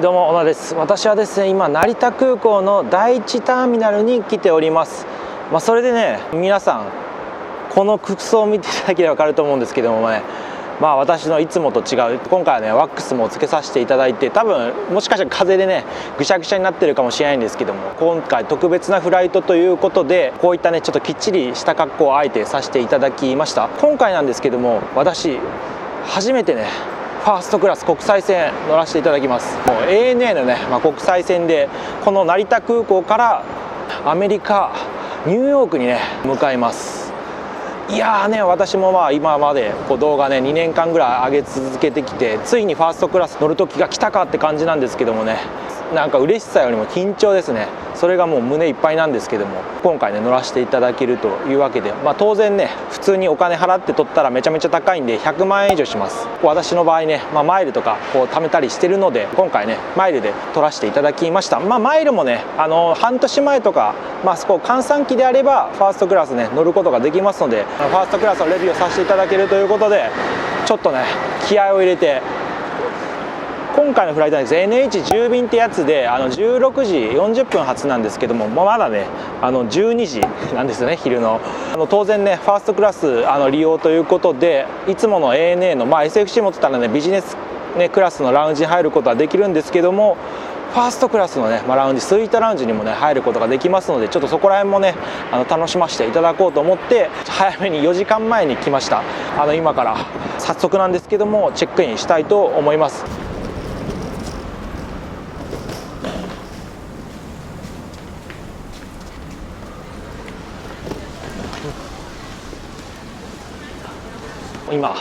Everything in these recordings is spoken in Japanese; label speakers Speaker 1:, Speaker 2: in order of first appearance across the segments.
Speaker 1: どうも小野です。私はですね、今成田空港の第1ターミナルに来ております。それでね、皆さんこの服装を見ていただければ分かると思うんですけどもね、私のいつもと違う、今回はねワックスもつけさせていただいて、多分もしかしたら風でねぐしゃぐしゃになってるかもしれないんですけども、今回特別なフライトということで、こういったねちょっときっちりした格好をあえてさせていただきました。今回なんですけども、私初めてねファーストクラス国際線乗らせていただきます。もう ANA のね、国際線でこの成田空港からアメリカニューヨークにね向かいます。いやーね、私も今まで動画ね2年間ぐらい上げ続けてきて、ついにファーストクラス乗る時が来たかって感じなんですけどもね、なんか嬉しさよりも緊張ですね。それがもう胸いっぱいなんですけども、今回ね乗らせていただけるというわけで、当然ね普通にお金払って取ったらめちゃめちゃ高いんで100万円以上します。私の場合ね、マイルとか貯めたりしてるので、今回ねマイルで取らせていただきました。マイルもね半年前とかそこ換算期であればファーストクラスね乗ることができますので、ファーストクラスのレビューをさせていただけるということで、ちょっとね気合を入れて、今回のフライトはですね NH10 便ってやつで16時40分発なんですけども、まだね12時なんですよね、昼の。当然ねファーストクラス利用ということで、いつもの ANA のSFC 持ってたらねビジネス、クラスのラウンジに入ることはできるんですけども、ファーストクラスのね、ラウンジ、スイートラウンジにもね入ることができますので、ちょっとそこら辺もね楽しませていただこうと思って早めに4時間前に来ました。今から早速なんですけどもチェックインしたいと思います。今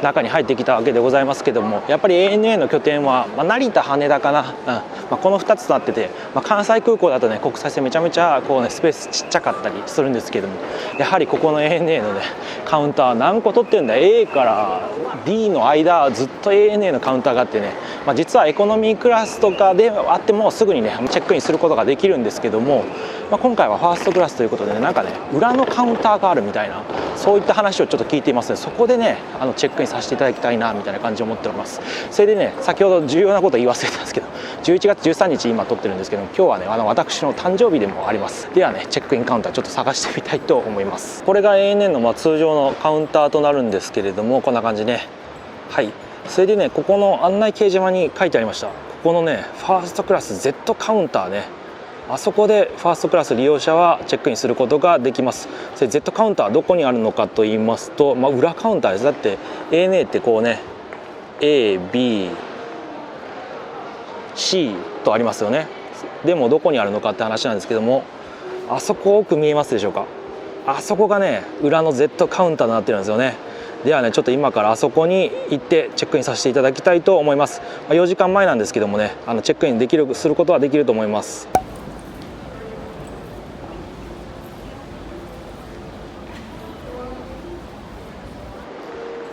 Speaker 1: 中に入ってきたわけでございますけども、やっぱり ANA の拠点は、成田羽田かな、この2つとなってて、関西空港だとね国際線めちゃめちゃスペースちっちゃかったりするんですけども、やはりここの ANA のねカウンター何個取ってるんだ、 A から D の間ずっと ANA のカウンターがあってね、実はエコノミークラスとかであってもすぐにねチェックインすることができるんですけども、今回はファーストクラスということでね、なんかね裏のカウンターがあるみたいな、そういった話をちょっと聞いていますので、そこでねチェックインさせていただきたいなみたいな感じを思っております。それでね、先ほど重要なこと言い忘れてたんですけど、11月13日今撮ってるんですけど、今日はね私の誕生日でもあります。ではねチェックインカウンターちょっと探してみたいと思います。これが ANA の通常のカウンターとなるんですけれども、こんな感じね。はい、それでねここの案内掲示板に書いてありました、ここのねファーストクラス Z カウンターね、あそこでファーストクラス利用者はチェックインすることができます。それ Z カウンターはどこにあるのかと言いますと、裏カウンターです。だって ANA ってこうね A、B、C とありますよね。でもどこにあるのかって話なんですけども、あそこ奥見えますでしょうか。あそこがね裏の Z カウンターになってるんですよね。ではねちょっと今からあそこに行ってチェックインさせていただきたいと思います。4時間前なんですけどもねチェックインすることはできると思います。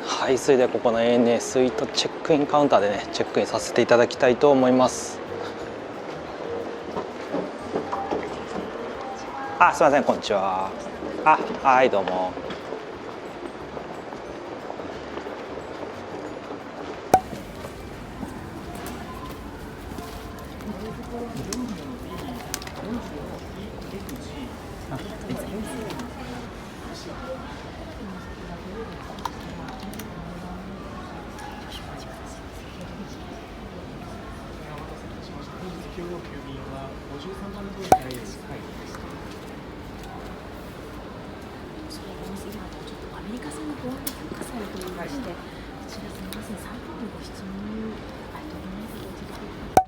Speaker 1: はい、それではここの ANA スイートチェックインカウンターでねチェックインさせていただきたいと思います。すいません、こんにちは。はい、どうも。
Speaker 2: アメリカ産の保安が強化されておりまして、こちらすみません、3分のご質問にとどめてお届けください。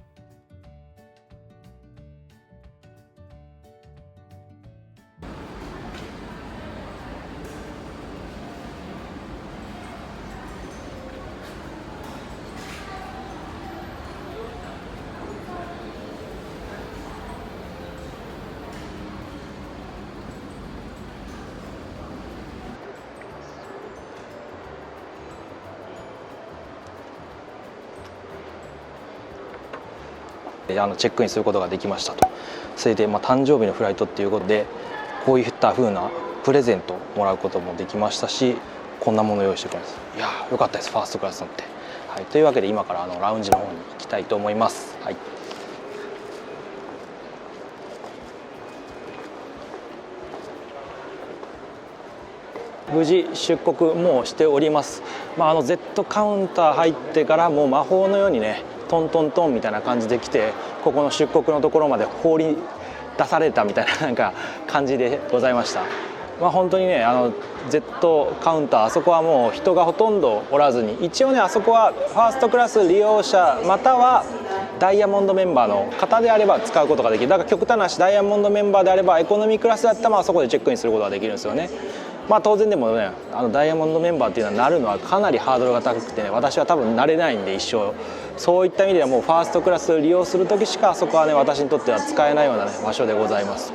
Speaker 1: チェックインすることができましたと。それで誕生日のフライトっていうことでこういった風なプレゼントをもらうこともできましたし、こんなものを用意してくれます。いやーよかったです、ファーストクラス乗って。はい、というわけで今からラウンジの方に行きたいと思います。はい、無事出国もうしております。Z カウンター入ってからもう魔法のようにねトントントンみたいな感じで来て、ここの出国のところまで放り出されたみたいななんか感じでございました。本当にねZ カウンター、あそこはもう人がほとんどおらずに、一応ねあそこはファーストクラス利用者またはダイヤモンドメンバーの方であれば使うことができる。だから極端な話、ダイヤモンドメンバーであればエコノミークラスだったらあそこでチェックインすることができるんですよね。当然でもねダイヤモンドメンバーっていうのはなるのはかなりハードルが高くてね、私は多分なれないんで一生。そういった意味ではもうファーストクラスを利用する時しかあそこはね私にとっては使えないような、ね、場所でございます。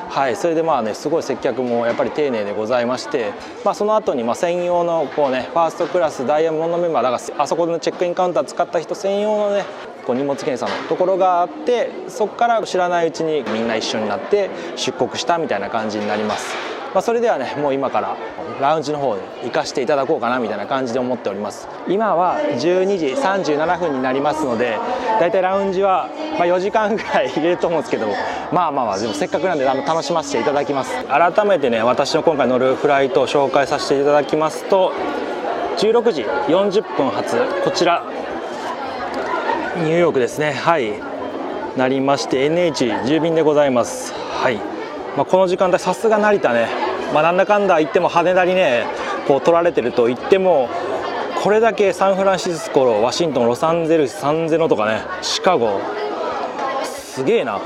Speaker 1: はい、それでねすごい接客もやっぱり丁寧でございまして、その後に専用のこうねファーストクラスダイヤモンドメンバーだからあそこのチェックインカウンター使った人専用のねこう荷物検査のところがあって、そこから知らないうちにみんな一緒になって出国したみたいな感じになります。それではねもう今からラウンジの方で行かせていただこうかなみたいな感じで思っております。今は12時37分になりますので、だいたいラウンジは4時間ぐらい入れると思うんですけど、でもせっかくなんで楽しませていただきます。改めてね私の今回乗るフライトを紹介させていただきますと、16時40分発、こちらニューヨークですね。はい、なりまして NH10 便でございます。はい、この時間帯さすが成田ね、なんだかんだ言っても羽田にねこう取られてると言っても、これだけサンフランシスコ、ワシントン、ロサンゼルス、サンゼノとかねシカゴ、すげえな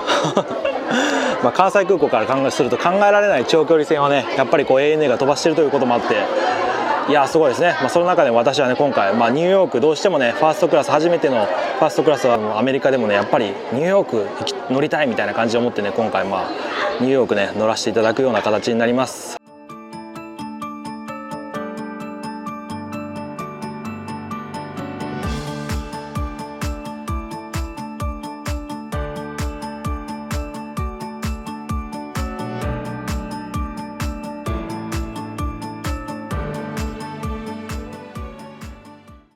Speaker 1: 関西空港から考えすると考えられない長距離線をねやっぱりこう ANA が飛ばしてるということもあって、いやすごいですね。その中で私はね今回、ニューヨークどうしてもねファーストクラス、初めてのファーストクラスはアメリカでもねやっぱりニューヨーク乗りたいみたいな感じで思ってね、今回ニューヨークね乗らせていただくような形になります。